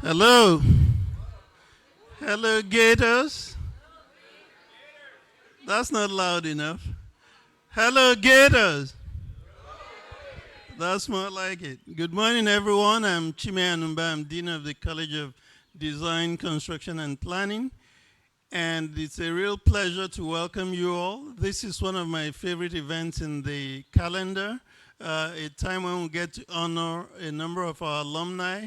Hello. Hello, Gators. That's not loud enough. Hello, Gators. That's more like it. Good morning, everyone. I'm Chime Anumba. I'm Dean of the College of Design, Construction, and Planning. And it's a real pleasure to welcome you all. This is one of my favorite events in the calendar, a time when we get to honor a number of our alumni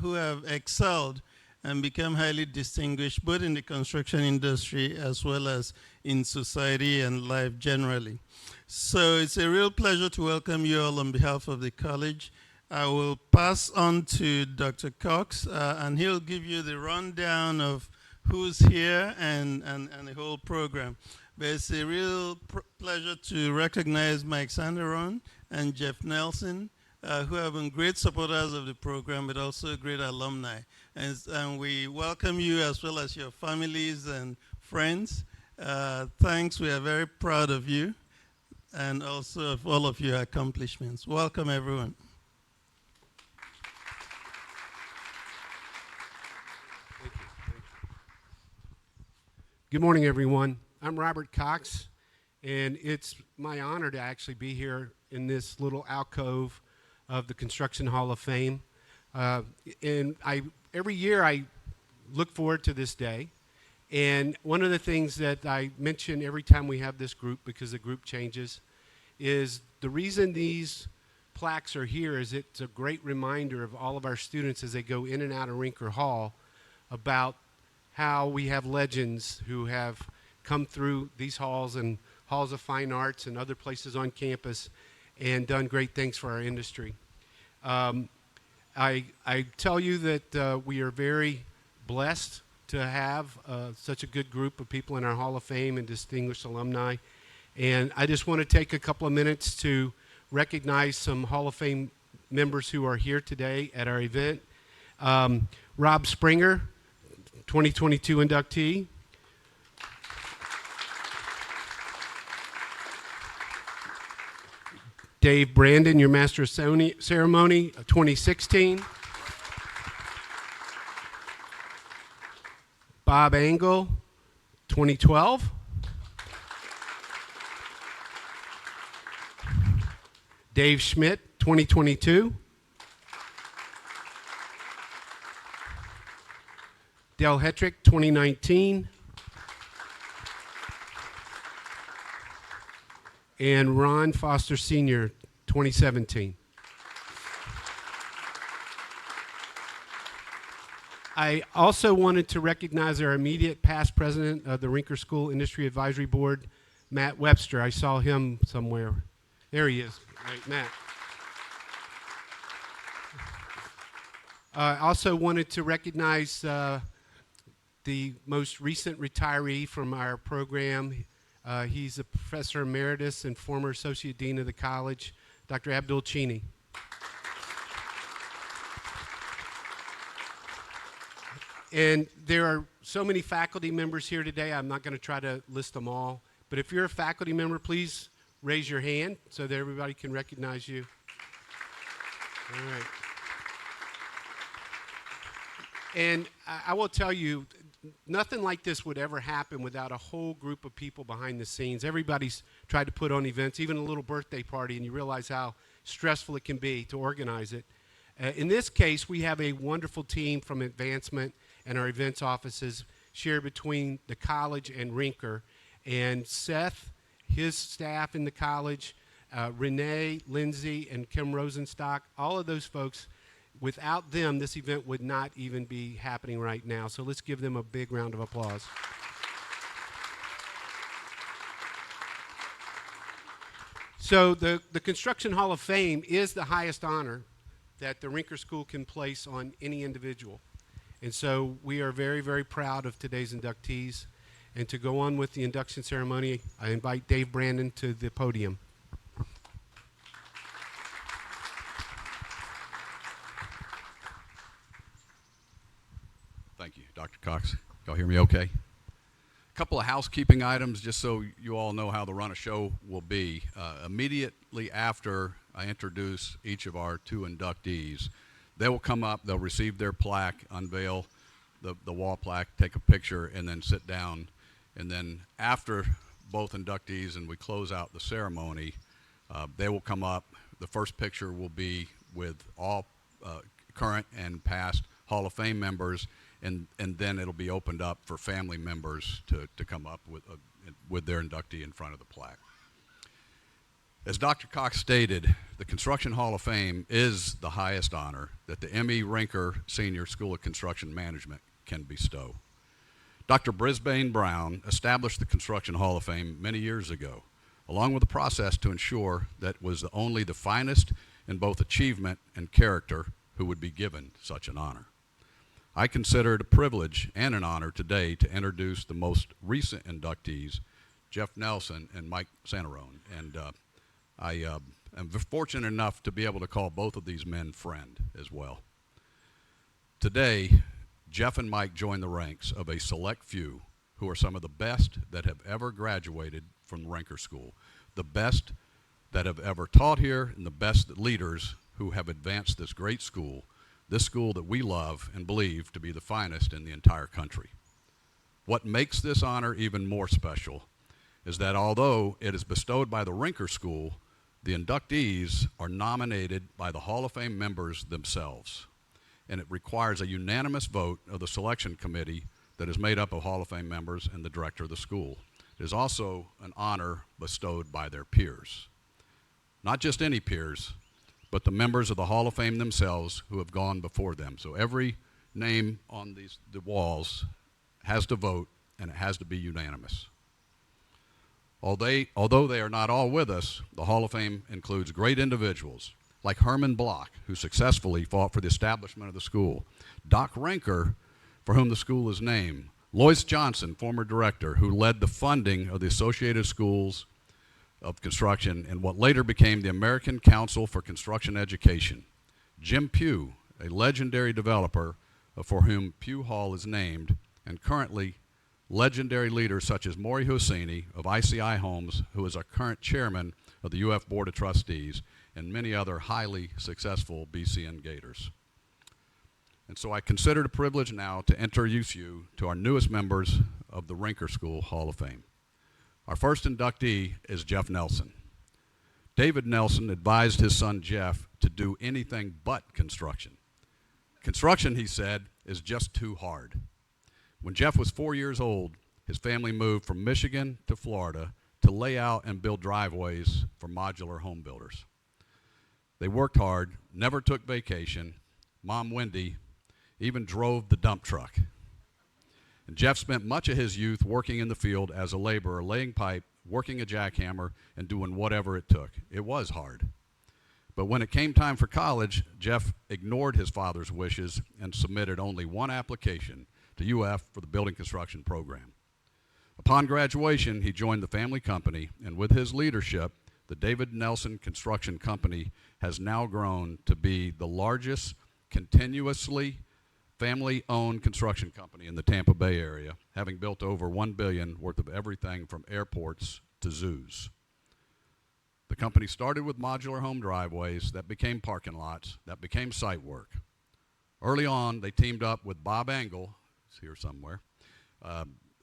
who have excelled and become highly distinguished both in the construction industry as well as in society and life generally. So it's a real pleasure to welcome you all on behalf of the college. I will pass on to Dr. Cox, and he'll give you the rundown of who's here and the whole program. But it's a real pleasure to recognize Mike Sanderon and Jeff Nelson, who have been great supporters of the program, but also great alumni. And we welcome you as well as your families and friends. Thanks, we are very proud of you and also of all of your accomplishments. Welcome, everyone. Good morning, everyone. I'm Robert Cox, and it's my honor to actually be here in this little alcove of the Construction Hall of Fame. Every year I look forward to this day, and one of the things that I mention every time we have this group, because the group changes, is the reason these plaques are here is it's a great reminder of all of our students as they go in and out of Rinker Hall about how we have legends who have come through these halls and halls of fine arts and other places on campus and done great things for our industry. I tell you that we are very blessed to have such a good group of people in our Hall of Fame and distinguished alumni. And I just want to take a couple of minutes to recognize some Hall of Fame members who are here today at our event. Rob Springer, 2022 inductee. Dave Brandon, your Master of Ceremony, 2016. Bob Engel, 2012. Dave Schmidt, 2022. Del Hetrick, 2019. And Ron Foster Sr., 2017. I also wanted to recognize our immediate past president of the Rinker School Industry Advisory Board, Matt Webster. I saw him somewhere. There he is. Right, Matt. I also wanted to recognize the most recent retiree from our program. He's a professor emeritus and former associate dean of the college, Dr. Abdul Chini. And there are so many faculty members here today, I'm not going to try to list them all. But if you're a faculty member, please raise your hand so that everybody can recognize you. All right. And I will tell you, nothing like this would ever happen without a whole group of people behind the scenes. Everybody's tried to put on events, even a little birthday party, and you realize how stressful it can be to organize it. In this case, we have a wonderful team from advancement and our events offices shared between the college and Rinker. And Seth, his staff in the college, Renee, Lindsay, and Kim Rosenstock, all of those folks, without them, this event would not even be happening right now. So let's give them a big round of applause. So the Construction Hall of Fame is the highest honor that the Rinker School can place on any individual. And so we are very, very proud of today's inductees. And to go on with the induction ceremony, I invite Dave Brandon to the podium. Thank you, Dr. Cox. Y'all hear me okay? A couple of housekeeping items just so you all know how the run of show will be. Immediately after I introduce each of our two inductees, They will come up, they'll receive their plaque, unveil the wall plaque, take a picture, and then sit down. And then after both inductees and we close out the ceremony, they will come up. The first picture will be with all current and past Hall of Fame members, and then it'll be opened up for family members to come up with their inductee in front of the plaque. As Dr. Cox stated, the Construction Hall of Fame is the highest honor that the M.E. Rinker Senior School of Construction Management can bestow. Dr. Brisbane Brown established the Construction Hall of Fame many years ago, along with a process to ensure that was only the finest in both achievement and character who would be given such an honor. I consider it a privilege and an honor today to introduce the most recent inductees, Jeff Nelson and Mike Santarone. And I am fortunate enough to be able to call both of these men friend as well. Today, Jeff and Mike join the ranks of a select few who are some of the best that have ever graduated from Rinker School, the best that have ever taught here, and the best leaders who have advanced this great school, this school that we love and believe to be the finest in the entire country. What makes this honor even more special is that although it is bestowed by the Rinker School, the inductees are nominated by the Hall of Fame members themselves, and it requires a unanimous vote of the selection committee that is made up of Hall of Fame members and the director of the school. It is also an honor bestowed by their peers. Not just any peers, but the members of the Hall of Fame themselves who have gone before them. So every name on the walls has to vote, and it has to be unanimous. Although they are not all with us, the Hall of Fame includes great individuals like Herman Block, who successfully fought for the establishment of the school, Doc Rinker, for whom the school is named, Lois Johnson, former director, who led the funding of the Associated Schools of Construction and what later became the American Council for Construction Education, Jim Pugh, a legendary developer for whom Pugh Hall is named, and currently legendary leaders such as Maury Hosseini of ICI Homes, who is our current chairman of the UF Board of Trustees, and many other highly successful BCN Gators. And so I consider it a privilege now to introduce you to our newest members of the Rinker School Hall of Fame. Our first inductee is Jeff Nelson. David Nelson advised his son Jeff to do anything but construction. Construction, he said, is just too hard. When Jeff was 4 years old, his family moved from Michigan to Florida to lay out and build driveways for modular home builders. They worked hard, never took vacation. Mom, Wendy, even drove the dump truck. And Jeff spent much of his youth working in the field as a laborer, laying pipe, working a jackhammer, and doing whatever it took. It was hard. But when it came time for college, Jeff ignored his father's wishes and submitted only one application to UF for the building construction program. Upon graduation, he joined the family company, and with his leadership, the David Nelson Construction Company has now grown to be the largest continuously family-owned construction company in the Tampa Bay area, having built over $1 billion worth of everything from airports to zoos. The company started with modular home driveways that became parking lots, that became site work. Early on, they teamed up with Bob Angle, who's here somewhere,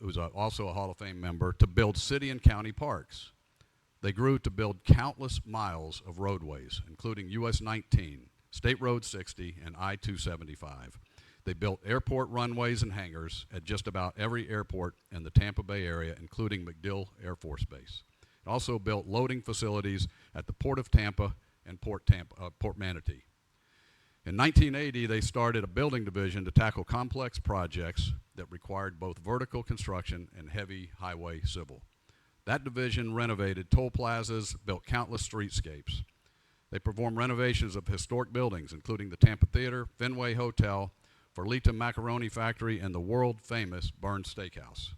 who's also a Hall of Fame member, to build city and county parks. They grew to build countless miles of roadways, including US 19, State Road 60, and I-275. They built airport runways and hangars at just about every airport in the Tampa Bay area, including MacDill Air Force Base. It also built loading facilities at the Port of Tampa and Port Manatee. In 1980, they started a building division to tackle complex projects that required both vertical construction and heavy highway civil. That division renovated toll plazas, built countless streetscapes. They performed renovations of historic buildings, including the Tampa Theater, Fenway Hotel, Ferlita Macaroni Factory, and the world-famous Burns Steakhouse.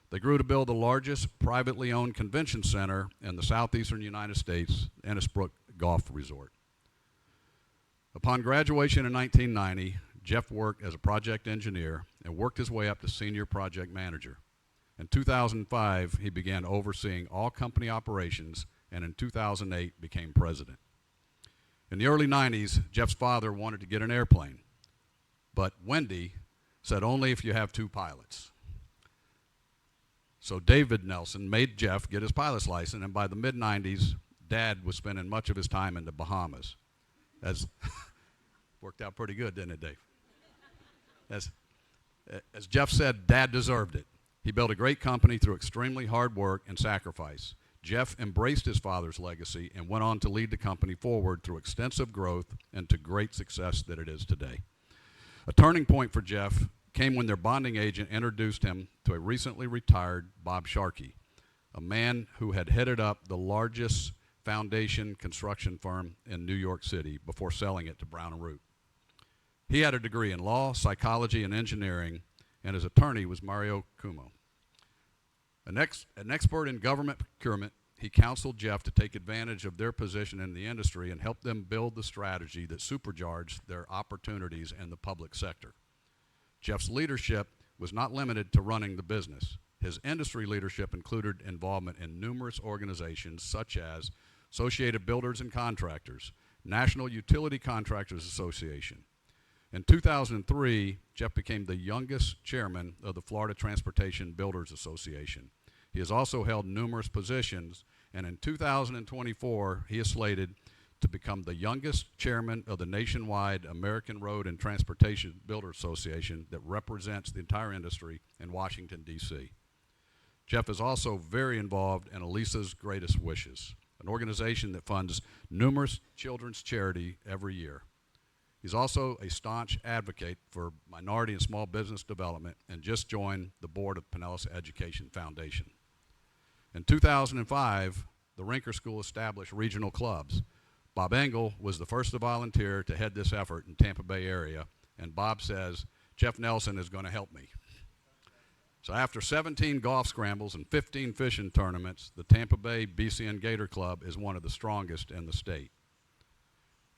They grew to build the largest privately owned convention center in the southeastern United States, Ennisbrook Golf Resort. Upon graduation in 1990, Jeff worked as a project engineer and worked his way up to senior project manager. In 2005, he began overseeing all company operations, and in 2008 became president. In the early 90s, Jeff's father wanted to get an airplane, but Wendy said only if you have two pilots. So David Nelson made Jeff get his pilot's license, and by the mid-90s, Dad was spending much of his time in the Bahamas. As worked out pretty good, didn't it, Dave? As Jeff said, Dad deserved it. He built a great company through extremely hard work and sacrifice. Jeff embraced his father's legacy and went on to lead the company forward through extensive growth and to great success that it is today. A turning point for Jeff came when their bonding agent introduced him to a recently retired Bob Sharkey, a man who had headed up the largest foundation construction firm in New York City before selling it to Brown and Root. He had a degree in law, psychology, and engineering, and his attorney was Mario Cuomo. An expert in government procurement, he counseled Jeff to take advantage of their position in the industry and help them build the strategy that supercharged their opportunities in the public sector. Jeff's leadership was not limited to running the business. His industry leadership included involvement in numerous organizations such as Associated Builders and Contractors, National Utility Contractors Association. In 2003, Jeff became the youngest chairman of the Florida Transportation Builders Association. He has also held numerous positions, and in 2024, he is slated to become the youngest chairman of the nationwide American Road and Transportation Builders Association that represents the entire industry in Washington, D.C. Jeff is also very involved in Elisa's Greatest Wishes, an organization that funds numerous children's charity every year. He's also a staunch advocate for minority and small business development and just joined the board of Pinellas Education Foundation. In 2005, the Rinker School established regional clubs. Bob Engel was the first to volunteer to head this effort in Tampa Bay area, and Bob says, Jeff Nelson is going to help me. So after 17 golf scrambles and 15 fishing tournaments, the Tampa Bay BCN Gator Club is one of the strongest in the state.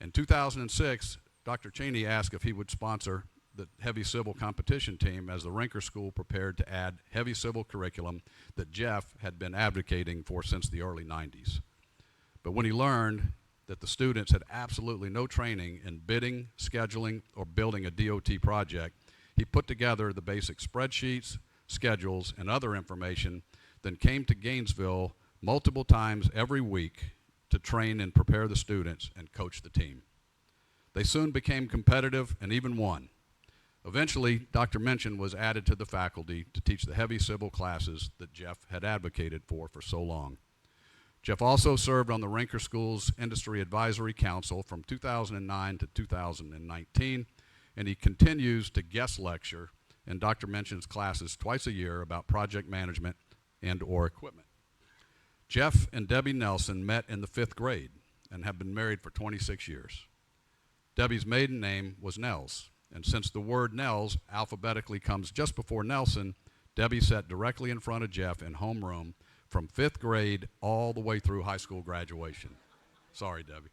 In 2006, Dr. Cheney asked if he would sponsor the heavy civil competition team as the Rinker School prepared to add heavy civil curriculum that Jeff had been advocating for since the early 90s. But when he learned that the students had absolutely no training in bidding, scheduling, or building a DOT project, he put together the basic spreadsheets, schedules, and other information, then came to Gainesville multiple times every week to train and prepare the students and coach the team. They soon became competitive and even won. Eventually, Dr. Minchin was added to the faculty to teach the heavy civil classes that Jeff had advocated for so long. Jeff also served on the Rinker School's Industry Advisory Council from 2009 to 2019, and he continues to guest lecture in Dr. Minchin's classes twice a year about project management and or equipment. Jeff and Debbie Nelson met in the 5th grade and have been married for 26 years. Debbie's maiden name was Nels, and since the word Nels alphabetically comes just before Nelson, Debbie sat directly in front of Jeff in homeroom from 5th grade all the way through high school graduation. Sorry, Debbie.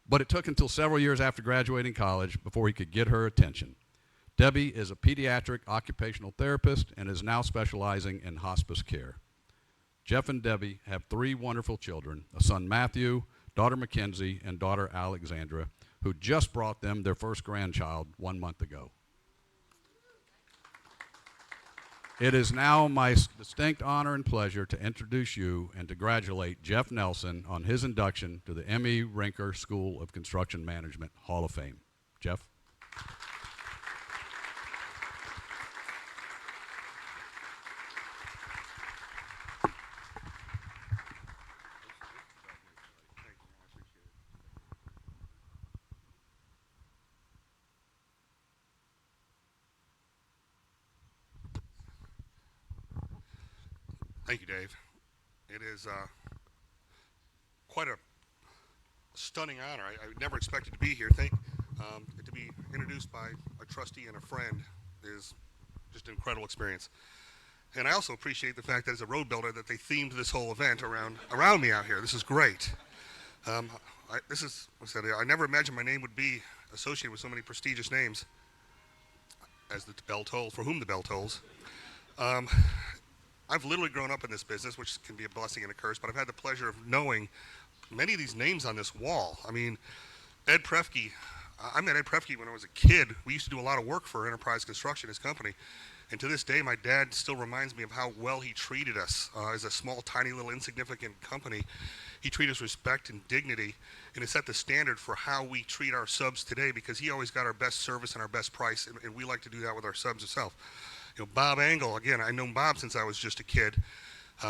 But it took until several years after graduating college before he could get her attention. Debbie is a pediatric occupational therapist and is now specializing in hospice care. Jeff and Debbie have 3 wonderful children, a son Matthew, daughter Mackenzie, and daughter Alexandra, who just brought them their first grandchild 1 month ago. It is now my distinct honor and pleasure to introduce you and to congratulate Jeff Nelson on his induction to the M.E. Rinker School of Construction Management Hall of Fame. Jeff? Thank you, Dave. It is quite a stunning honor. I never expected to be here. To be introduced by a trustee and a friend is just an incredible experience. And I also appreciate the fact that as a road builder that they themed this whole event around me out here. This is great. I never imagined my name would be associated with so many prestigious names, as the bell tolls, for whom the bell tolls. I've literally grown up in this business, which can be a blessing and a curse, but I've had the pleasure of knowing many of these names on this wall. I mean, Ed Prefke. I met Ed Prefke when I was a kid. We used to do a lot of work for Enterprise Construction, his company. And to this day, my dad still reminds me of how well he treated us as a small, tiny, little, insignificant company. He treated us with respect and dignity, and it set the standard for how we treat our subs today, because he always got our best service and our best price, and we like to do that with our subs itself. You know, Bob Angle, again, I've known Bob since I was just a kid.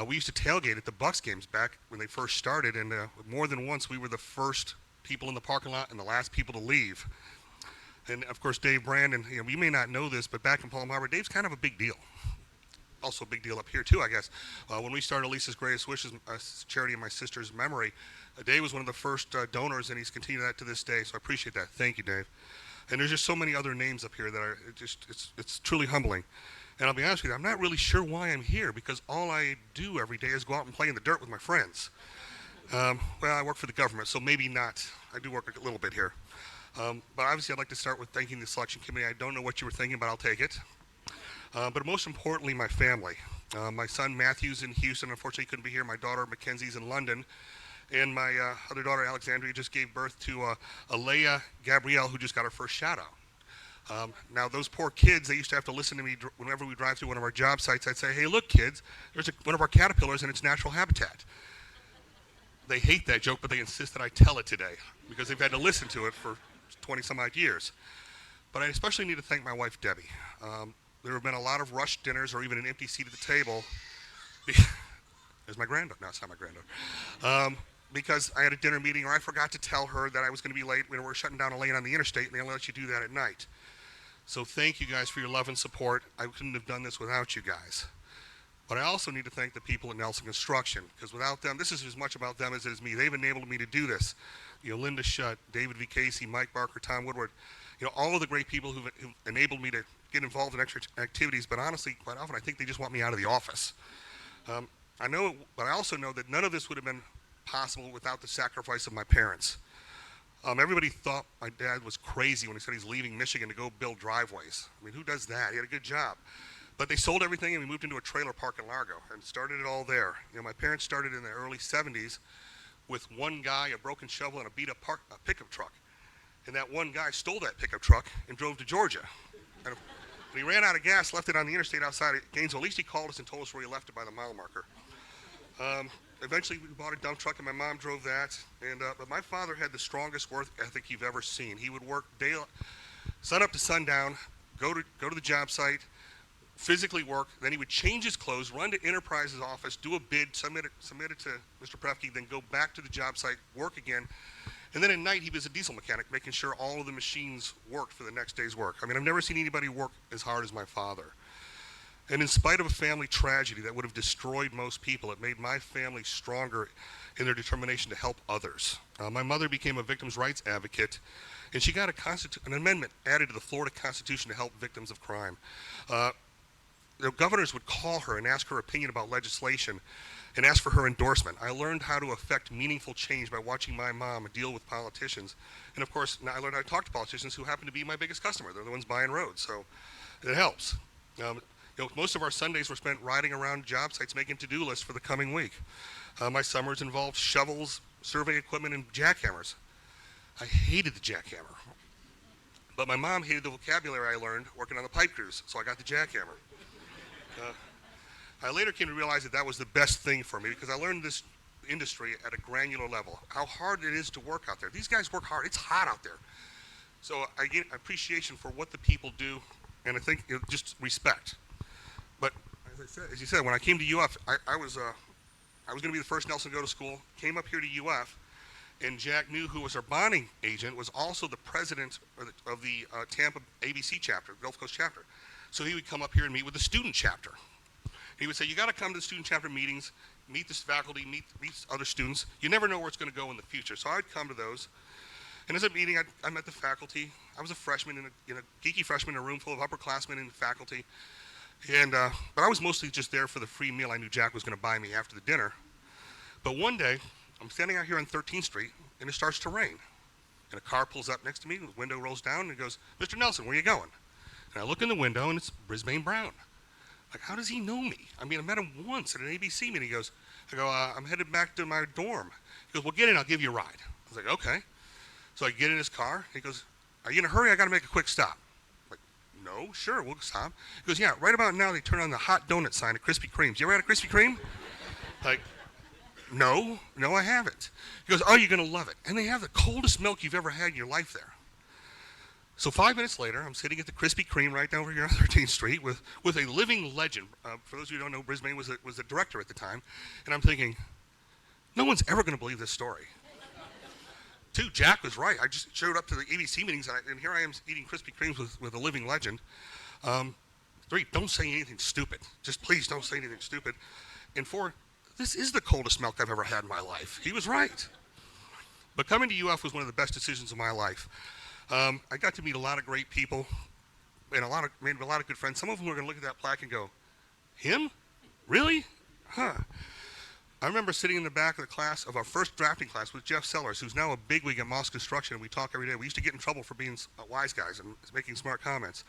We used to tailgate at the Bucks games back when they first started, and more than once we were the first people in the parking lot and the last people to leave. And of course, Dave Brandon, you know, you may not know this, but back in Palm Harbor, Dave's kind of a big deal. Also a big deal up here too, I guess. When we started Lisa's Greatest Wishes, charity in my sister's memory, Dave was one of the first donors, and he's continued that to this day. So I appreciate that. Thank you, Dave. And there's just so many other names up here that are it's truly humbling. And I'll be honest with you, I'm not really sure why I'm here, because all I do every day is go out and play in the dirt with my friends. Well, I work for the government, so maybe not. I do work a little bit here. But obviously, I'd like to start with thanking the selection committee. I don't know what you were thinking, but I'll take it. But most importantly, my family. My son Matthew's in Houston. Unfortunately, he couldn't be here. My daughter Mackenzie's in London. And my other daughter Alexandria just gave birth to Alea Gabrielle, who just got her first shout out. Now, those poor kids, they used to have to listen to me whenever we drive through one of our job sites. I'd say, hey, look, kids, there's one of our caterpillars in its natural habitat. They hate that joke, but they insist that I tell it today, because they've had to listen to it for 20 some odd years. But I especially need to thank my wife, Debbie. There have been a lot of rushed dinners or even an empty seat at the table. There's my granddaughter. No, it's not my granddaughter. Because I had a dinner meeting, or I forgot to tell her that I was going to be late. We were shutting down a lane on the interstate, and they only let you do that at night. So thank you guys for your love and support. I couldn't have done this without you guys. But I also need to thank the people at Nelson Construction, because without them, this is as much about them as it is me. They've enabled me to do this. You know, Linda Shutt, David V. Casey, Mike Barker, Tom Woodward, you know, all of the great people who've enabled me to get involved in extra activities. But honestly, quite often, I think they just want me out of the office. I know, but I also know that none of this would have been possible without the sacrifice of my parents. Everybody thought my dad was crazy when he said he's leaving Michigan to go build driveways. I mean, who does that? He had a good job. But they sold everything, and we moved into a trailer park in Largo and started it all there. You know, my parents started in the early 70s with one guy, a broken shovel, and a beat-up pickup truck. And that one guy stole that pickup truck and drove to Georgia. And he ran out of gas, left it on the interstate outside of Gainesville. At least he called us and told us where he left it by the mile marker. Eventually, we bought a dump truck, and my mom drove that. But my father had the strongest work ethic you've ever seen. He would work sun up to sundown, go to the job site, physically work, then he would change his clothes, run to Enterprise's office, do a bid, submit it to Mr. Prefke, then go back to the job site, work again. And then at night, he was a diesel mechanic, making sure all of the machines worked for the next day's work. I mean, I've never seen anybody work as hard as my father. And in spite of a family tragedy that would have destroyed most people, it made my family stronger in their determination to help others. My mother became a victims' rights advocate, and she got an amendment added to the Florida Constitution to help victims of crime. The governors would call her and ask her opinion about legislation and ask for her endorsement. I learned how to affect meaningful change by watching my mom deal with politicians. And of course, now I learned how to talk to politicians who happen to be my biggest customer. They're the ones buying roads, so it helps. You know, most of our Sundays were spent riding around job sites making to-do lists for the coming week. My summers involved shovels, survey equipment, and jackhammers. I hated the jackhammer. But my mom hated the vocabulary I learned working on the pipe crews, so I got the jackhammer. I later came to realize that was the best thing for me, because I learned this industry at a granular level, how hard it is to work out there. These guys work hard. It's hot out there. So I get appreciation for what the people do, and I think just respect. But as you said, when I came to UF, I was going to be the first Nelson to go to school, came up here to UF, and Jack New, who was our bonding agent, was also the president of the Tampa ABC chapter, Gulf Coast chapter. So he would come up here and meet with the student chapter. He would say, you got to come to the student chapter meetings, meet this faculty, meet other students. You never know where it's going to go in the future. So I'd come to those. And as a meeting, I met the faculty. I was a freshman, geeky freshman in a room full of upperclassmen and faculty. But I was mostly just there for the free meal I knew Jack was going to buy me after the dinner. But one day, I'm standing out here on 13th Street, and it starts to rain. And a car pulls up next to me, and the window rolls down, and it goes, Mr. Nelson, where are you going? And I look in the window, and it's Brisbane Brown. Like, how does he know me? I mean, I met him once at an ABC meeting. He goes, I'm headed back to my dorm. He goes, well, get in, I'll give you a ride. I was like, okay. So I get in his car. He goes, are you in a hurry? I got to make a quick stop. I'm like, no, sure, we'll stop. He goes, yeah, right about now they turn on the hot donut sign at Krispy Kreme's. You ever had a Krispy Kreme? Like, no, I haven't. He goes, oh, you're going to love it. And they have the coldest milk you've ever had in your life there. So 5 minutes later, I'm sitting at the Krispy Kreme right down over here on 13th Street with a living legend. For those of you who don't know, Brisbane was the director at the time. And I'm thinking, no one's ever going to believe this story. 2, Jack was right. I just showed up to the ABC meetings, and here I am eating Krispy Kremes with a living legend. 3, don't say anything stupid. Just please don't say anything stupid. And 4, this is the coldest milk I've ever had in my life. He was right. But coming to UF was one of the best decisions of my life. I got to meet a lot of great people and made a lot of good friends. Some of them were going to look at that plaque and go, him? Really? Huh. I remember sitting in the back of the class of our first drafting class with Jeff Sellers, who's now a bigwig at Moss Construction, and we talk every day. We used to get in trouble for being wise guys and making smart comments.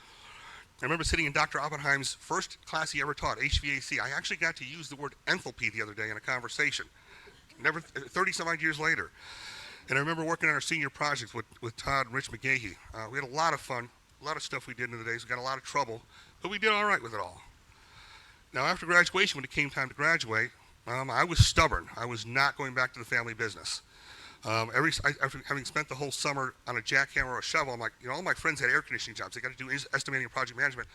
I remember sitting in Dr. Oppenheim's first class he ever taught, HVAC. I actually got to use the word enthalpy the other day in a conversation, 30-some-odd years later. And I remember working on our senior projects with Todd and Rich McGahee. We had a lot of fun, a lot of stuff we did in the days. We got a lot of trouble, but we did all right with it all. Now, after graduation, when it came time to graduate, I was stubborn. I was not going back to the family business. After having spent the whole summer on a jackhammer or a shovel, I'm like, all my friends had air conditioning jobs. They got to do estimating and project management.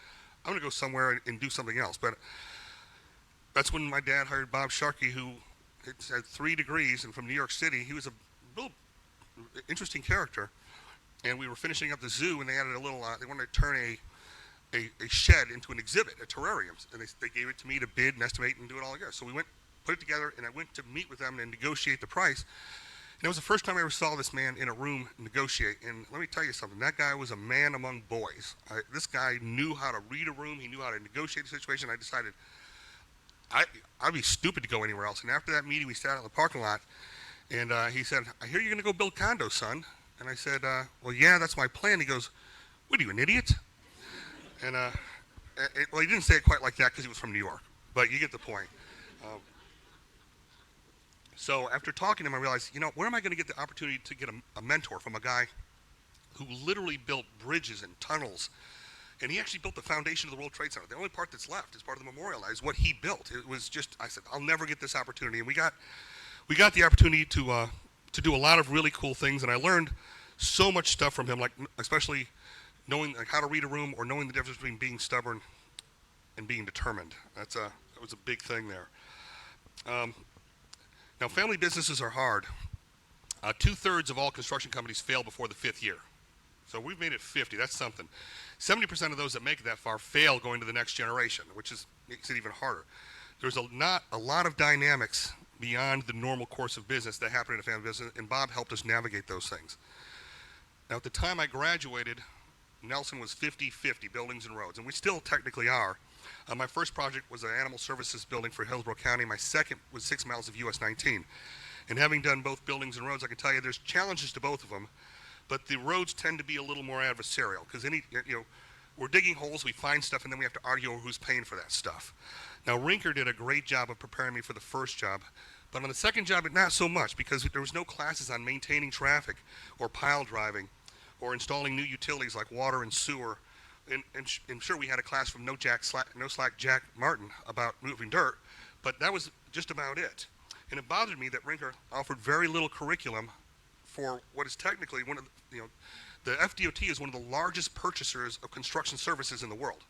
I'm going to go somewhere and do something else. But that's when my dad hired Bob Sharkey, who had 3 degrees and from New York City. He was a real interesting character, and we were finishing up the zoo, and they added a little. They wanted to turn a shed into an exhibit, a terrarium, and they gave it to me to bid and estimate and do it all together. So we went, put it together, and I went to meet with them and negotiate the price. And it was the first time I ever saw this man in a room negotiate. And let me tell you something, that guy was a man among boys. This guy knew how to read a room. He knew how to negotiate the situation. I decided I'd be stupid to go anywhere else. And after that meeting, we sat out in the parking lot. And he said, I hear you're going to go build condos, son. And I said, well, yeah, that's my plan. He goes, what are you, an idiot? And well, he didn't say it quite like that because he was from New York. But you get the point. So after talking to him, I realized, where am I going to get the opportunity to get a mentor from a guy who literally built bridges and tunnels? And he actually built the foundation of the World Trade Center. The only part that's left is part of the memorial is what he built. It was just, I said, I'll never get this opportunity. And we got the opportunity to do a lot of really cool things, and I learned so much stuff from him, like especially knowing how to read a room or knowing the difference between being stubborn and being determined. That was a big thing there. Now, family businesses are hard. 2/3 of all construction companies fail before the 5th year. So we've made it 50. That's something. 70% of those that make it that far fail going to the next generation, which makes it even harder. There's not a lot of dynamics beyond the normal course of business that happen in a family business, and Bob helped us navigate those things. Now, at the time I graduated, Nelson was 50-50, buildings and roads, and we still technically are. My first project was an animal services building for Hillsborough County. My second was 6 miles of US 19. And having done both buildings and roads, I can tell you there's challenges to both of them, but the roads tend to be a little more adversarial because we're digging holes, we find stuff, and then we have to argue over who's paying for that stuff. Now, Rinker did a great job of preparing me for the first job, but on the second job, not so much because there was no classes on maintaining traffic or pile driving or installing new utilities like water and sewer. And sure, we had a class from No Slack Jack Martin about moving dirt, but that was just about it. And it bothered me that Rinker offered very little curriculum for what is technically one of the FDOT is one of the largest purchasers of construction services in the world.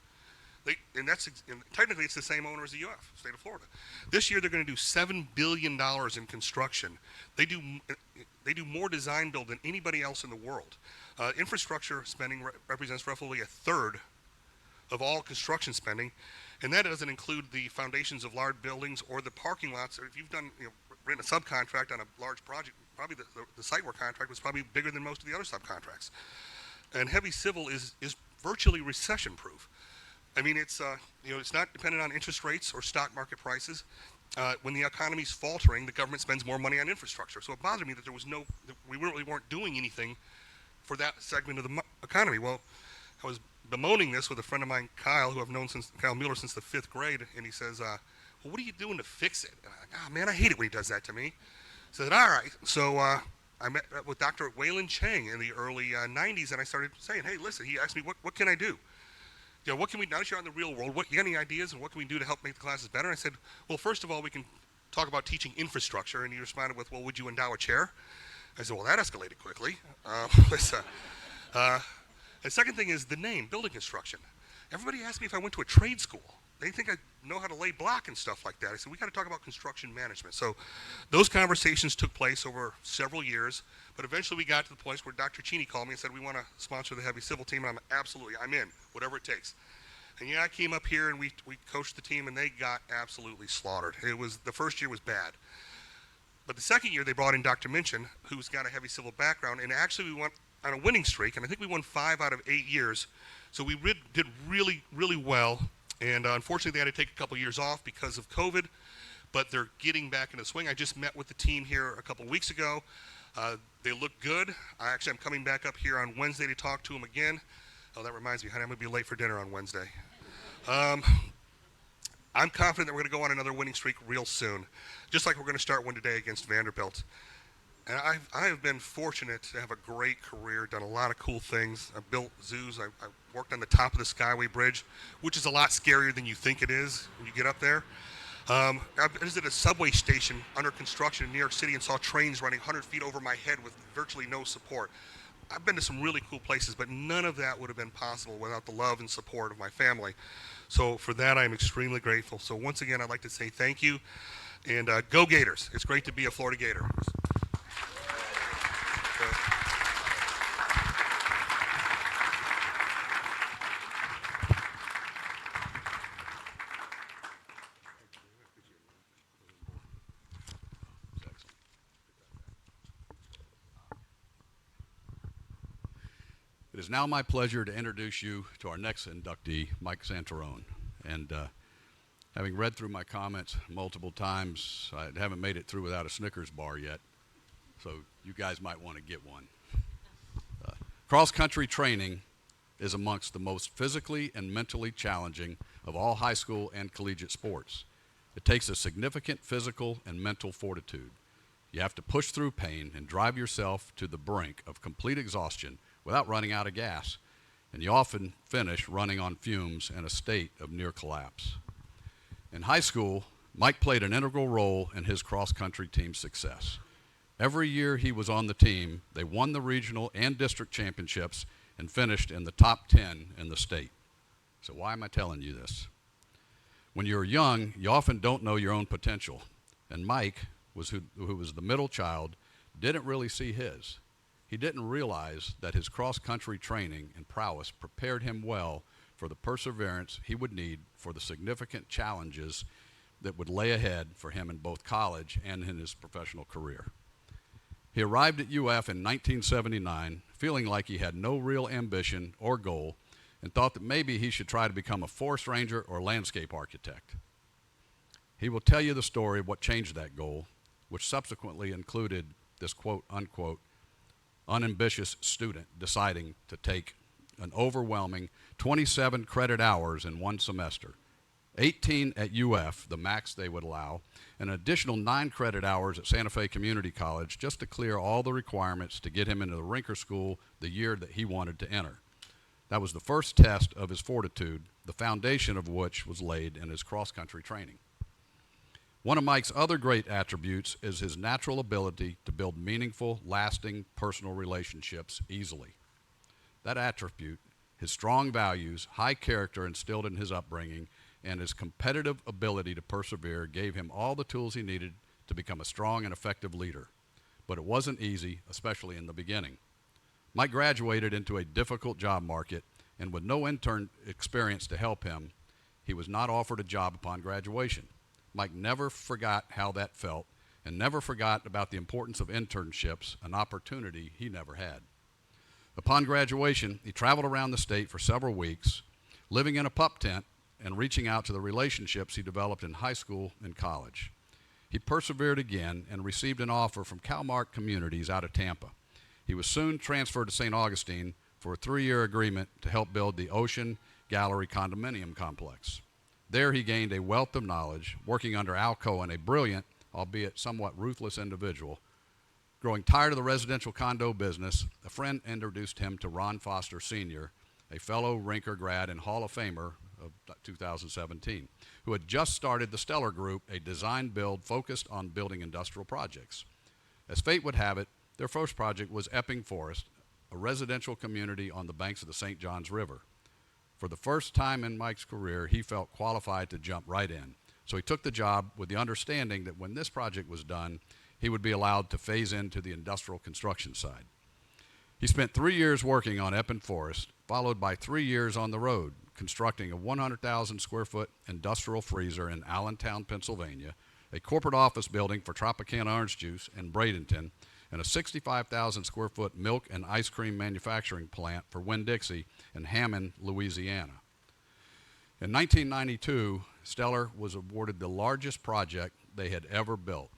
Technically it's the same owner as the UF, state of Florida. This year they're going to do $7 billion in construction. They do more design build than anybody else in the world. Infrastructure spending represents roughly 1/3 of all construction spending, and that doesn't include the foundations of large buildings or the parking lots. Or if you've written a subcontract on a large project, probably the site work contract was probably bigger than most of the other subcontracts. And heavy civil is virtually recession-proof. I mean, it's not dependent on interest rates or stock market prices. When the economy's faltering, the government spends more money on infrastructure. So it bothered me that we really weren't doing anything for that segment of the economy. Well, I was bemoaning this with a friend of mine, Kyle, who I've known Kyle Mueller since the 5th grade, and he says, well, what are you doing to fix it? And I'm like, man, I hate it when he does that to me. So I said, all right. So I met with Dr. Waylon Chang in the early 90s, and I started saying, hey, listen, he asked me, what can I do? You know, what can we, now that you're out in the real world, you got any ideas, and what can we do to help make the classes better? And I said, well, first of all, we can talk about teaching infrastructure. And he responded with, well, would you endow a chair? I said, well, that escalated quickly. The second thing is the name, building construction. Everybody asked me if I went to a trade school. They think I know how to lay block and stuff like that. I said, we got to talk about construction management. So those conversations took place over several years, but eventually we got to the place where Dr. Cheney called me and said, we want to sponsor the heavy civil team, and I'm in, whatever it takes. And yeah, I came up here and we coached the team, and they got absolutely slaughtered. The first year was bad. But the second year they brought in Dr. Minchin, who's got a heavy civil background, and actually we went on a winning streak, and I think we won 5 out of 8 years. So we did really, really well. And unfortunately, they had to take a couple years off because of COVID, but they're getting back into the swing. I just met with the team here a couple of weeks ago. They look good. I'm coming back up here on Wednesday to talk to them again. Oh, that reminds me, honey, I'm going to be late for dinner on Wednesday. I'm confident that we're going to go on another winning streak real soon, just like we're going to start one today against Vanderbilt. And I have been fortunate to have a great career, done a lot of cool things. I've built zoos. I worked on the top of the Skyway Bridge, which is a lot scarier than you think it is when you get up there. I visited a subway station under construction in New York City and saw trains running 100 feet over my head with virtually no support. I've been to some really cool places, but none of that would have been possible without the love and support of my family. So for that, I'm extremely grateful. So once again, I'd like to say thank you, and go Gators. It's great to be a Florida Gator. It is now my pleasure to introduce you to our next inductee, Mike Santarone. And having read through my comments multiple times, I haven't made it through without a Snickers bar yet, so you guys might want to get one. Cross-country training is amongst the most physically and mentally challenging of all high school and collegiate sports. It takes a significant physical and mental fortitude. You have to push through pain and drive yourself to the brink of complete exhaustion without running out of gas, and you often finish running on fumes in a state of near collapse. In high school, Mike played an integral role in his cross-country team's success. Every year he was on the team, they won the regional and district championships and finished in the top 10 in the state. So why am I telling you this? When you're young, you often don't know your own potential, and Mike, who was the middle child, didn't really see his. He didn't realize that his cross-country training and prowess prepared him well for the perseverance he would need for the significant challenges that would lay ahead for him in both college and in his professional career. He arrived at UF in 1979 feeling like he had no real ambition or goal and thought that maybe he should try to become a forest ranger or landscape architect. He will tell you the story of what changed that goal, which subsequently included this quote-unquote unambitious student deciding to take an overwhelming 27 credit hours in one semester, 18 at UF, the max they would allow, and an additional 9 credit hours at Santa Fe Community College just to clear all the requirements to get him into the Rinker School the year that he wanted to enter. That was the first test of his fortitude, the foundation of which was laid in his cross-country training. One of Mike's other great attributes is his natural ability to build meaningful, lasting personal relationships easily. That attribute, his strong values, high character instilled in his upbringing, and his competitive ability to persevere gave him all the tools he needed to become a strong and effective leader. But it wasn't easy, especially in the beginning. Mike graduated into a difficult job market, and with no intern experience to help him, he was not offered a job upon graduation. Mike never forgot how that felt and never forgot about the importance of internships, an opportunity he never had. Upon graduation, he traveled around the state for several weeks, living in a pup tent and reaching out to the relationships he developed in high school and college. He persevered again and received an offer from Calmark Communities out of Tampa. He was soon transferred to St. Augustine for a 3-year agreement to help build the Ocean Gallery condominium complex. There he gained a wealth of knowledge, working under Al Cohen, a brilliant albeit somewhat ruthless individual. Growing tired of the residential condo business, a friend introduced him to Ron Foster Sr., a fellow Rinker grad and Hall of Famer of 2017, who had just started the Stellar Group, a design build focused on building industrial projects. As fate would have it, their first project was Epping Forest, a residential community on the banks of the St. Johns River. For the first time in Mike's career, he felt qualified to jump right in. So he took the job with the understanding that when this project was done, he would be allowed to phase into the industrial construction side. He spent 3 years working on Epping Forest, followed by 3 years on the road, constructing a 100,000 square foot industrial freezer in Allentown, Pennsylvania, a corporate office building for Tropicana Orange Juice in Bradenton, and a 65,000 square foot milk and ice cream manufacturing plant for Winn-Dixie in Hammond, Louisiana. In 1992, Stellar was awarded the largest project they had ever built,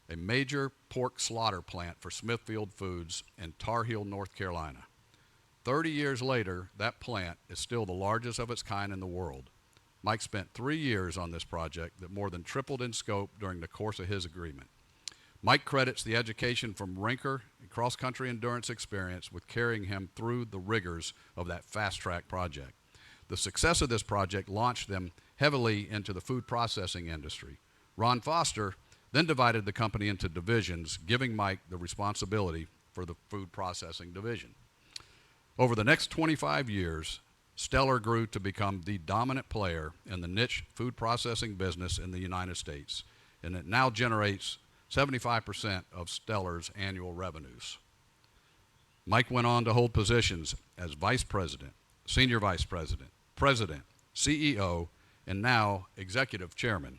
a major pork slaughter plant for Smithfield Foods in Tar Heel, North Carolina. 30 years later, that plant is still the largest of its kind in the world. Mike spent 3 years on this project that more than tripled in scope during the course of his agreement. Mike credits the education from Rinker and cross-country endurance experience with carrying him through the rigors of that fast-track project. The success of this project launched them heavily into the food processing industry. Ron Foster then divided the company into divisions, giving Mike the responsibility for the food processing division. Over the next 25 years, Stellar grew to become the dominant player in the niche food processing business in the United States, and it now generates 75% of Stellar's annual revenues. Mike went on to hold positions as vice president, senior vice president, president, CEO, and now executive chairman.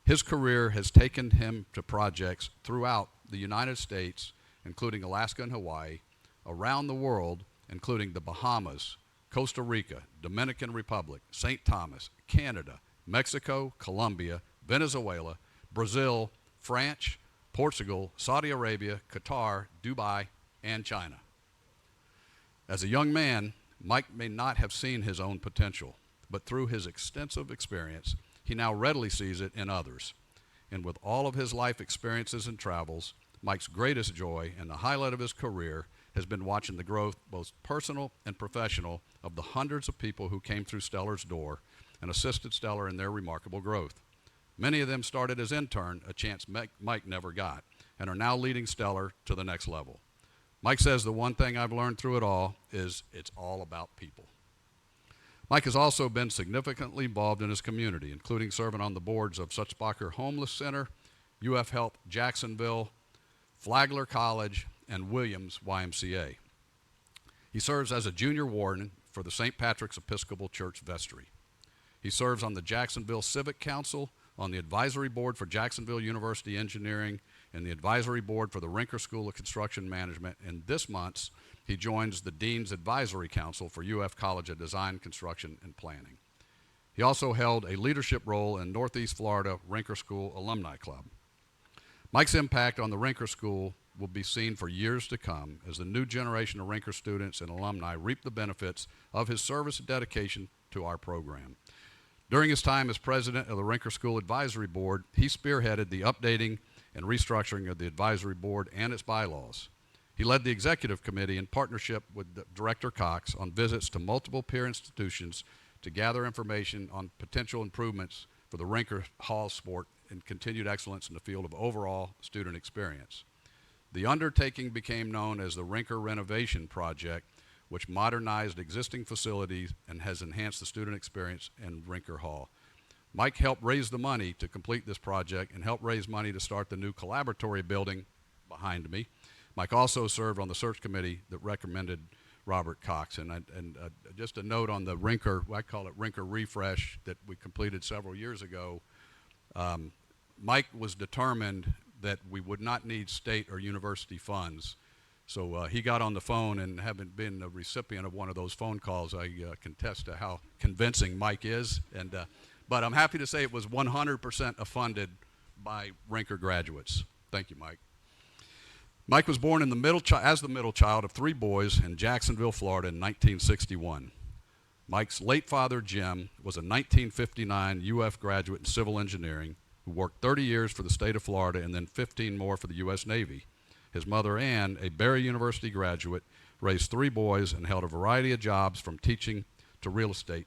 His career has taken him to projects throughout the United States, including Alaska and Hawaii, around the world, including the Bahamas, Costa Rica, Dominican Republic, St. Thomas, Canada, Mexico, Colombia, Venezuela, Brazil, France, Portugal, Saudi Arabia, Qatar, Dubai, and China. As a young man, Mike may not have seen his own potential, but through his extensive experience, he now readily sees it in others. And with all of his life experiences and travels, Mike's greatest joy and the highlight of his career has been watching the growth, both personal and professional, of the hundreds of people who came through Stellar's door and assisted Stellar in their remarkable growth. Many of them started as intern, a chance Mike never got, and are now leading Stellar to the next level. Mike says the one thing I've learned through it all is it's all about people. Mike has also been significantly involved in his community, including serving on the boards of Sutzbacher Homeless Center, UF Health Jacksonville, Flagler College, and Williams YMCA. He serves as a junior warden for the St. Patrick's Episcopal Church Vestry. He serves on the Jacksonville Civic Council, on the advisory board for Jacksonville University Engineering, and the advisory board for the Rinker School of Construction Management. And this month, he joins the Dean's Advisory Council for UF College of Design, Construction, and Planning. He also held a leadership role in Northeast Florida Rinker School Alumni Club. Mike's impact on the Rinker School will be seen for years to come as the new generation of Rinker students and alumni reap the benefits of his service and dedication to our program. During his time as president of the Rinker School Advisory Board, he spearheaded the updating and restructuring of the advisory board and its bylaws. He led the executive committee in partnership with Director Cox on visits to multiple peer institutions to gather information on potential improvements for the Rinker Hall sport and continued excellence in the field of overall student experience. The undertaking became known as the Rinker Renovation Project, which modernized existing facilities and has enhanced the student experience in Rinker Hall. Mike helped raise the money to complete this project and helped raise money to start the new collaboratory building behind me. Mike also served on the search committee that recommended Robert Cox. And just a note on the Rinker, I call it Rinker Refresh, that we completed several years ago. Mike was determined that we would not need state or university funds. So he got on the phone, and having been a recipient of one of those phone calls, I can attest to how convincing Mike is. But I'm happy to say it was 100% funded by Rinker graduates. Thank you, Mike. Mike was born in as the middle child of 3 boys in Jacksonville, Florida in 1961. Mike's late father, Jim, was a 1959 UF graduate in civil engineering who who worked 30 years for the state of Florida and then 15 more for the U.S. Navy. His mother, Ann, a Barry University graduate, raised 3 boys and held a variety of jobs from teaching to real estate.